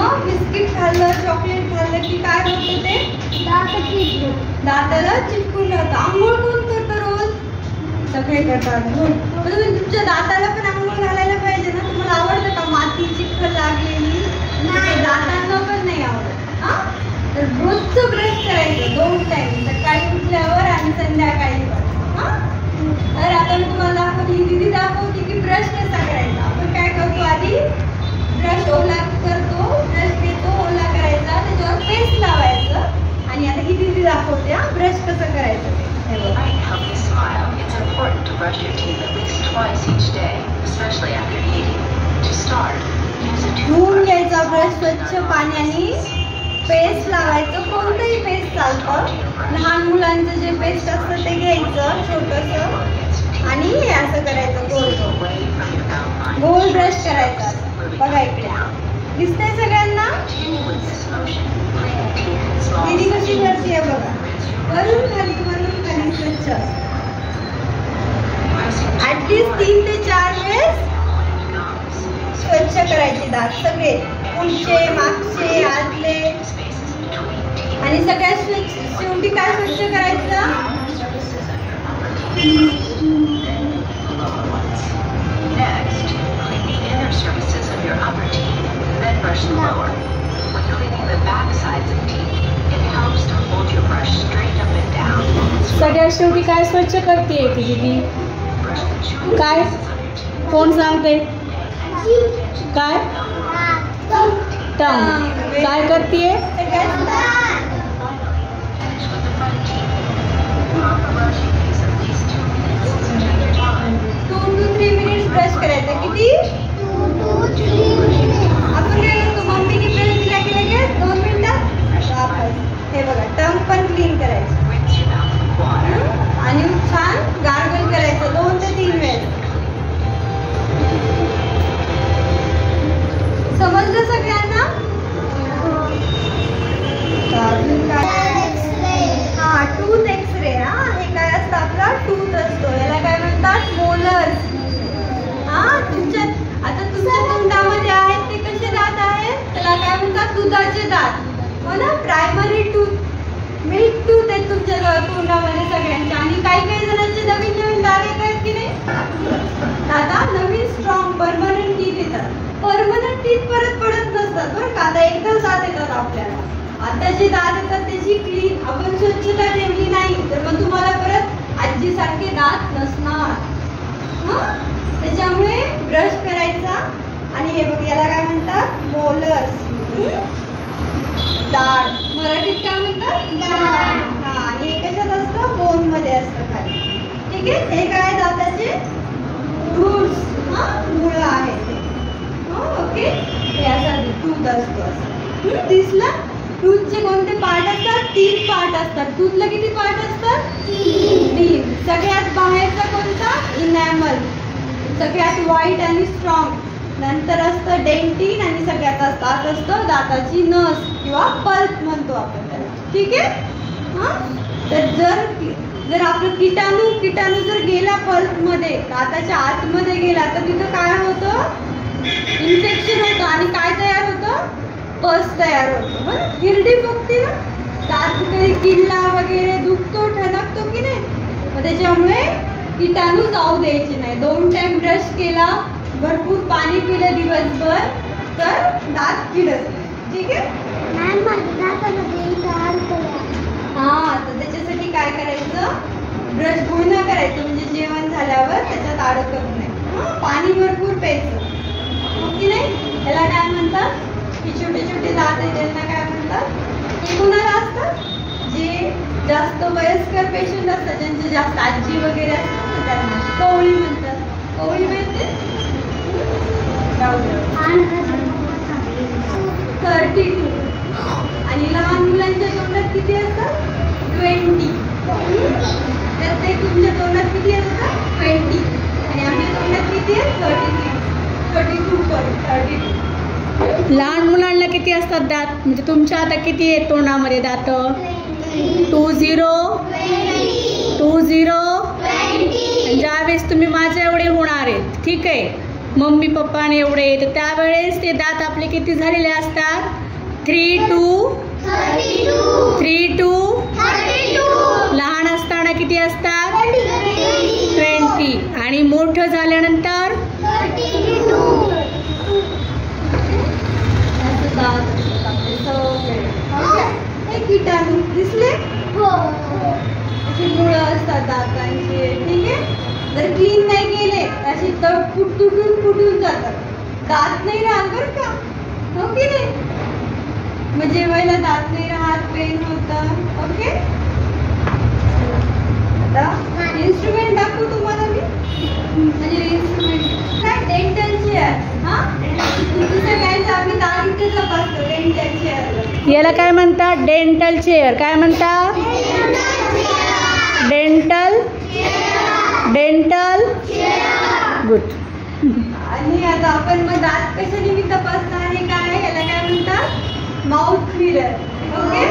मग बिस्किट खाल्लं, चॉकलेट खाल्लं की काय होतं ते दाताला चिटकून राहतं. आंघोळ कोण करतं रोज? सगळे करतात. तुमच्या दाताला पण आंघोळ घालायला पाहिजे ना. तुम्हाला आवडतं का माती चिखल लागलेली? दातांना पण नाही आवडत. हा, तर रोजचं ब्रश करायचं 2 टाइम, सकाळी उठल्यावर आणि संध्याकाळी पण. हा, तर आता मी तुम्हाला दाखवते, दीदी दाखवते की ब्रश कसा करायचा. आपण काय करतो, आधी ब्रश ओला करतो, ब्रश घेतो, ओला करायचा, त्याच्यावर पेस्ट लावायचं आणि आता ही दीदी दाखवते हा ब्रश कसं करायचं ते. हे बघा. It's important to brush your teeth at least twice each day, especially after eating. To start, use a धुवून घ्यायचा ब्रश स्वच्छ पाण्याने, पेस्ट लावायचं, कोणतंही पेस्ट चालतं. लहान मुलांचं जे पेस्ट असतं ते घ्यायचं छोटंसं आणि असं करायचं गोल गोल ब्रश करायचा. बघा इकडे दिसतंय सगळ्यांना. दीदी कशी करते बघा, वरून खाली स्वच्छ. ऍटलीस्ट 3 ते 4 वेळेस स्वच्छ करायचे दात सगळे, पुढचे, मागचे, आतले. आणि सगळ्यात शेवटी काय स्वच्छ करायचं? Next, clean the inner surfaces of your upper teeth, then brush the lower. When cleaning the back sides of teeth, it helps to hold your brush straight up and down. सगळ्यात शेवटी काय स्वच्छ करते ती दीदी? काय? कोण सांगते? काय? टंग. काय करते? 2 to 3 मिनिट्स ब्रश करायचं. किती? 2 to 3 मिनिट्स. आपण काय करतो, मम्मीने ब्रश दिला की लगेच 2 मिनिटात हे बघा टंग पण क्लीन करायचं आणि छान गार्गल करायचं 2 ते 3 वेळेस. समजलं सगळ्यांना? हा, टूथ एक्सरे. हा, हे काय असतं, आपला टूथ असतो, याला काय म्हणतात, मोलर्स. हा, आता तुमच्या तोंडामध्ये आहेत ते कसे दात आहेत, त्याला काय म्हणतात, दुधाचे दात. हो ना, प्रायमरी टूथ, मिल्क टूथ आहेत तुमच्या तोंडामध्ये सगळ्यांच्या. आणि काही जणांचे नवीन दात येत आहेत की नाही, आता नवीन स्ट्रॉंग परमनंट टीथ येतात. परमनंट टीथ परत पडत नसतात बरं का, आता एकदाच दात येतात आपल्याला. आता जे दात येतात त्याची क्लीन आपण स्वच्छता ठेवली नाही तर मग तुम्हाला परत आजीसारखे दात नसणार. त्याच्यामुळे ब्रश करायचा. आणि हे बघ, याला काय म्हणतात, मोलर्स. दाढ, मराठीत काय म्हणतात, दाढ. हा, आणि हे कशात असतं, बोन मध्ये असतं खाली. ठीक आहे, हे काय दाताचे रूट्स, मूळ आहे ते. ओके, याचा टूथ असतो असं. दिसला? टूथचे कोणते पार्ट असतात? 3 पार्ट असतात. टूथला किती पार्ट असतात? 3. सगळ्यात बाहेरचा कोणता? इनॅमल, सगळ्यात वाईट आणि स्ट्रॉंग. नंतर असतं डेंटिन आणि सगळ्यात आत असतं दाताची नस किंवा पल्प म्हणतो आपण त्याला. ठीक आहे. हा, तर जर आपलं किटाणू जर गेला पल्प मध्ये, दाताच्या आतमध्ये गेला, तर तिथं काय होतं, इन्फेक्शन होतं आणि काय तयार होतं, पस तयार होतो. हिरडी फुगते ना, दात कधी किडला वगैरे दुखतो, ठणकतो की नाही, मग त्याच्यामुळे किटाणू जाऊ द्यायचे नाही. 2 टाइम ब्रश केला, भरपूर पाणी पिलं दिवसभर, तर दात किडत नाही. ठीक आहे. हा, तर त्याच्यासाठी काय करायचं, ब्रश गुळणं करायचं, म्हणजे जेवण झाल्यावर त्याच्यात अडकत नाही. पाणी भरपूर प्यायचं, की नाही. याला काय म्हणतात, की छोटे छोटे दात आहेत त्यांना काय म्हणतात, हे कुणाला असतात, जे जास्त वयस्कर पेशंट असतात, ज्यांचे जास्त आजी वगैरे असतात त्यांना कवळी म्हणतात. कवळी माहिती, 32. आणि लहान मुलांच्या तोंडात किती असतात, 20. तर ते तुमच्या तोंडात किती असतात, 20. आणि आमच्या तोंडात किती आहे, 32. लहान मुलांना किती असतात दात, म्हणजे तुमच्या आता किती आहेत तोंडामध्ये दात? 20. ज्यावेळेस तुम्ही माझ्या एवढे होणार आहेत, ठीक आहे, मम्मी पप्पाने एवढे, तर त्यावेळेस ते दात आपले किती झालेले असतात? 3 to 32. लहान असताना किती असतात? 20. आणि मोठं झाल्यानंतर किटाणू दिसले? अशी मुळं असतात दातांची, ठीक आहे. जर क्लीन नाही केले अशी तर फुटून जातात, दात नाही राहत बरं का, हो की नाही? मग जेवायला दात नाही राहत, पेन होतं. ओके, आता इन्स्ट्रुमेंट दाखवू तुम्हाला मी. म्हणजे इन्स्ट्रुमेंट काय? Dental chair. हा, सगळ्यांचं आम्ही दात इथे तपासतो डेंटल चेअर. याला काय म्हणतात? Dental chair. काय म्हणतात? Dental good. आणि आता आपण मग दात कशाने मी तपासणार? हे काय? याला काय म्हणतात? Mouth mirror. ओके,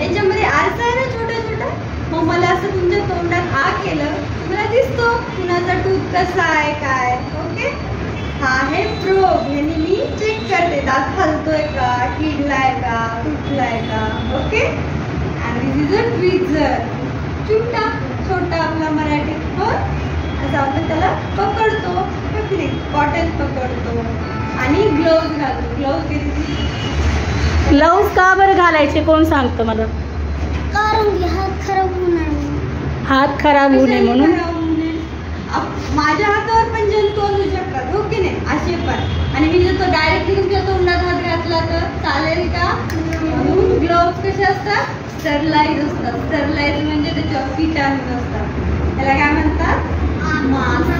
याच्यामध्ये आरसा आहे ना छोटा छोटा. मग मला असं तुमच्या तोंडात आ केलं, मला दिसतो कुणाचा टूथ कसा आहे काय. ओके, हा आहे प्रोब. ह्याने मी चेक करते दात हलतोय का, किडलाय का, तुटलाय का. ओके, आणि दिस इज अ ट्विझर. चिमटा छोटा आपला मराठीत. हो, असं आपण त्याला पकडतो, कॉटन पकडतो आणि ग्लोव्ज घालतो. ग्लव्स का बरं घालायचे? कोण सांगतं मला? कारण हात खराब होणार. हात खराब होऊ नये म्हणून. माझ्या हातावर पण जंतू असू शकतात, हो की नाही? असे पण. आणि मी जर तो डायरेक्टली तुमच्या तोंडात हात घातला तर चालेल का? म्हणून ग्लोव्स कसे असतात? स्टरलाइज असतात. स्टरलाइज म्हणजे त्याच्यावर किटाणू असतात. त्याला काय म्हणतात? मास्क.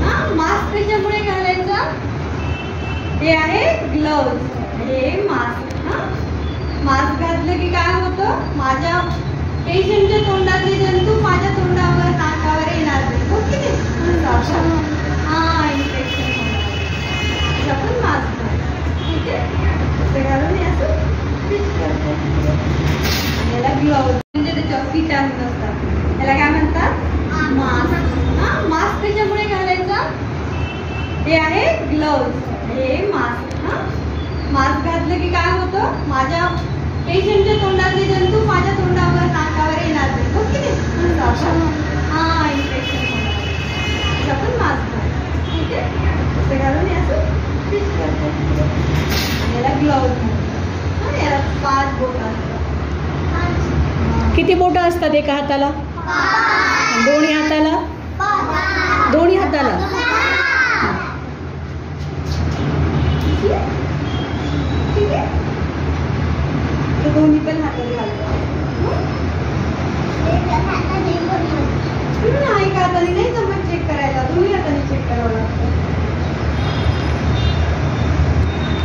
हा, मास्क कशामुळे घालायचं? हे आहे ग्लोव्ज, हे मास्क. हा, मास्क घातलं की काय होतं? माझ्या पेशंटच्या तोंडातले जंतू माझ्या तोंडावर, नाकावर येणार नाही, हो की नाही? हा, इन्फेक्शन होणार. आपण मास्क घालतो, ठीक आहे. असं घालून हे असं फिट करतो. याला ग्लोव्ज म्हणजे त्याच्यावर किटाणू नसतात. त्याला काय म्हणतात? मास्क. हा, मास्क कशामुळे घालायचं? हे आहे ग्लोव्ज, हे मास्क. हा, मास्क घातलं की काय होतं? माझ्या पेशंटच्या तोंडातले जंतू माझ्या तोंडावर, नाकावर येणार नाही, हो की नाही? हा, इन्फेक्शन होणार. आपण मास्क घालतो, ठीक आहे. असं घालून हे असं फिट करतो. याला ग्लोव्ज म्हणतात. याला 5 बोट असतात. किती बोटं असतात एका हाताला? दोन्ही हाताला? दोन्ही हाताला. ठीक आहे, तर दोन्ही पण हातात घालतो. एका हाताने नाही जमत चेक करायला, दोन्ही हाताने चेक करावं लागतं.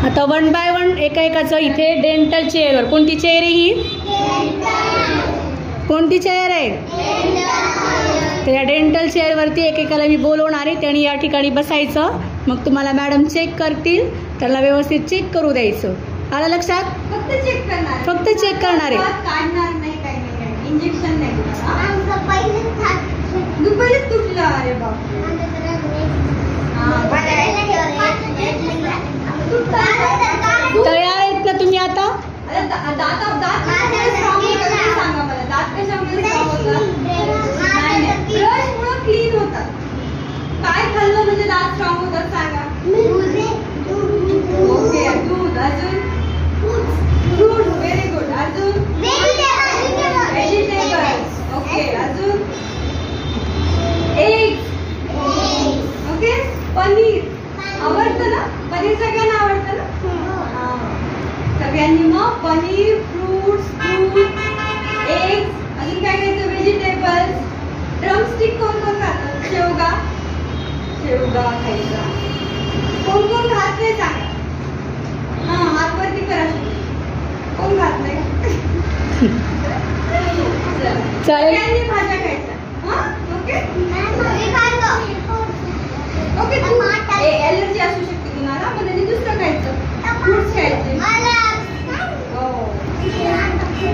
आता 1 by 1 एका एकाचं इथे डेंटल चेअरवर. कोणती चेअर आहे ही? कोणती चेअर आहे? तर या डेंटल चेअरवरती एकेकाला मी बोलवणार आहे, त्यांनी या ठिकाणी बसायचं. मग तुम्हाला मॅडम चेक करतील, त्याला व्यवस्थित चेक करू द्यायचं. आलं लक्षात? फक्त चेक करणार, फक्त चेक करणार आहे. काढणार नाही, काही नाही, इंजेक्शन नाही. दुपारीच तुटलं. अरे बाप, तयार आहेत ना तुम्ही आता? दात सांगा मला, दात कशामुळे होतात? ब्रशमुळे क्लीन होतात. काय खाल्लं म्हणजे दात स्ट्रॉंग होतात सांगा? ओके, दूध. अजून? फ्रूट. Very good. अजून? व्हेजिटेबल्स. ओके, अजून? एग्स. ओके, पनीर आवडतं ना? पनीर सगळ्यांना आवडतं ना? सगळ्यांनी मग पनीर, फ्रूट्स, दूध, एग्स. अजून काय खायचं? व्हेजिटेबल्स. ड्रमस्टिक कोण कोण खातं? शेवगा खायचा. कोण कोण खात नाही सांगा? हा, हात वरती करा. कोण खात नाही? सगळ्यांनी भाज्या खायच्या. हा, ओके. ओके, एलर्जी असू शकते तुम्हाला, मग त्यांनी दुसरं खायचं. फ्रूट्स खायचे.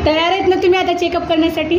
तयार आहेत ना तुम्ही आता चेकअप करण्यासाठी?